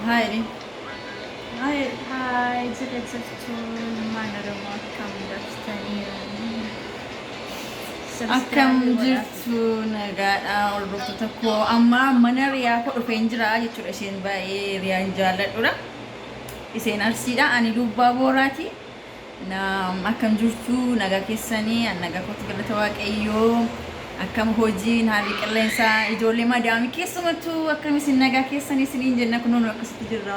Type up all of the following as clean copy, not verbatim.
Hi. Hi. Hi, Zirgazzartu, Manarama, come Dastani. Akkam jirtu nagaadha hordoftoota koo amma mana riyaa koo dhufeen jira jechuudha isheen baay'ee riyaan jaalladhudha isheen arsiidha ani dubbaa booraati akkam jirtu nagaa keessanii nagaa kootti galata waaqayyoo akkam hojiin haalli qilleensaa ijoollee madaamii keessumattuu akkam isin nagaa keessanii isiniin jenna kunuun akkasitti jirra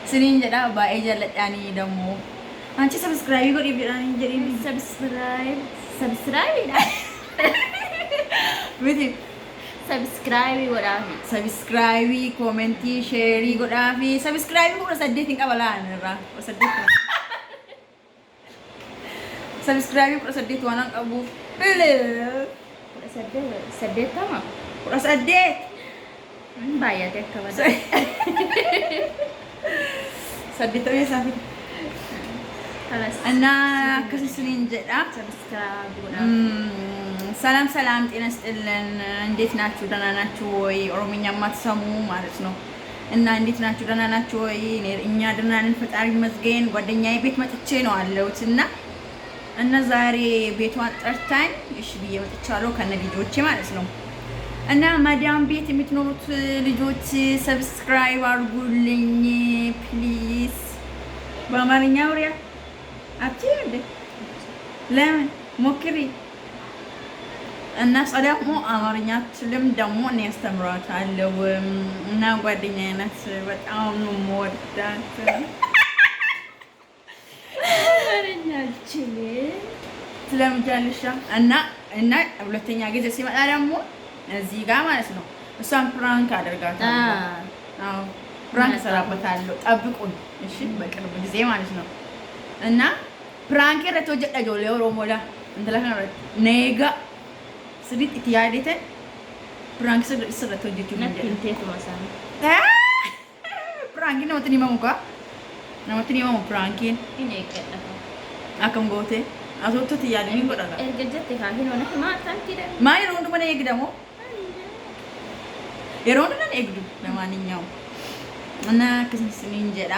isiniin jedha baay'ee jaalladhaanii dammoo anchi subscribe godhiif jedhanii jedhiin Subscribe dah. Miti Subscribe godhaafi. subscribe, commenti, share godhaafi subscribe kudha saddeetiin qaba laan irraa kudha saddeet subscribe kudha saddeet waan an qabuuf Saddeettama. kudha saddeet Baay'ate akka badaa. saddeettamii isaa fida እና ከስስሊን ጀዳ Subscribe godhaafi. ሰላም ሰላም ጤና ይስጥልን እንዴት ናችሁ ደህና ናችሁ ወይ ኦሮምኛ ማትሰሙ ማለት ነው እና እንዴት ናችሁ ደህና ናችሁ ወይ እኛ ደህና ነን ፈጣሪ ይመስገን ጓደኛዬ ቤት መጥቼ ነው አለሁት እና ዛሬ ቤቷን ጠርታኝ እሺ ብዬ መጥቻለሁ ከነ ልጆቼ ማለት ነው እና ማዳም ቤት የምትኖሩት ልጆች ሰብስክራይብ አድርጉልኝ ፕሊዝ በአማርኛ ወሪያ አትይንደ ለምን ሞክሪ እና ደግሞ አማርኛ አትችልም ደግሞ እኔ አስተምራታለሁ እና ጓደኛዬ ናት በጣም ነው የምወዳት አማርኛ አልችልም ስለምጃልሻ እና ሁለተኛ ጊዜ ሲመጣ ደግሞ እዚህ ጋር ማለት ነው እሷን ፕራንክ አደርጋታለሁ አዎ ፕራንክ ሰራበታለሁ ጠብቁኝ እሺ በቅርብ ጊዜ ማለት ነው እና ፕራንክ ረቶጀዳ ጆሌ ኦሮሞዳ እንተላ ነጋ ስሪት ኢትያዴተ ፕራንክ ስረት ወጀቹ ነክንቴቱ ማሳኒ ፕራንክ ነው ተኒ ማሙካ ነው ተኒ ማሙ ፕራንኪን ኢኔ ቀጠፋ አከም ጎቴ አሶቶ ትያለ ምን ጎዳጋ ኤርገጀት ካሂን ሆነ ማታንቲደ ማይ ሮንዱ ማነ ይግደሞ የሮንዱ ነን ይግዱ ለማንኛውም እና ከስንስኒን ጀዳ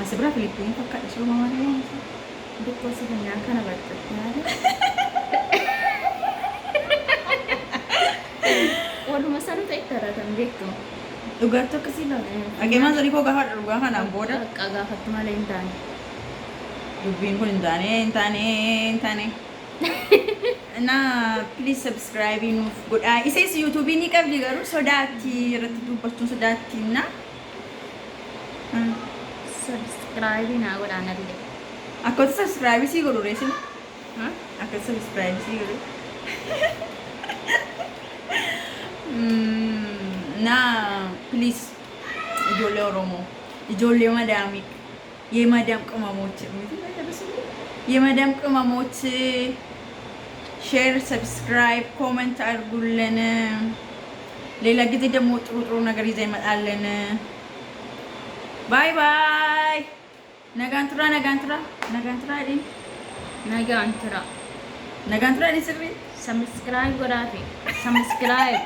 asibra Filipin fakkaata soo mamaa Dikko sibinyaan kana barbaadde. Waluma sanu ta'e taratan beektu. dhugaattu akkasii laata ageemaa sanii koo gaafa dhugaa kanaan booda Akka gaafattu malee hin taane. dubbiin kun hin taane እና ፕሊዝ ሰብስክራይብ nuuf godhaa isees yuutuubii ni qabdi garuu sodaatti irratti dubbachuun sodaatti እና Subscribe na godhaanallee. akkota subscribe sii godhu reesin akka subscribe sii godhu እና ፕሊዝ ijoollee oromoo ijoollee madaamii የማዳም ቅመሞች የማዳም ቅመሞች ሼር ሰብስክራይብ ኮሜንት አድርጉልን ሌላ ጊዜ ደግሞ ጥሩ ነገር ይዘን እንመጣለን ባይ ባይ ነጋንቱራ አይደል Nagaan tura. ዲ ስሪ Subscribe godhaafi. Subscribe.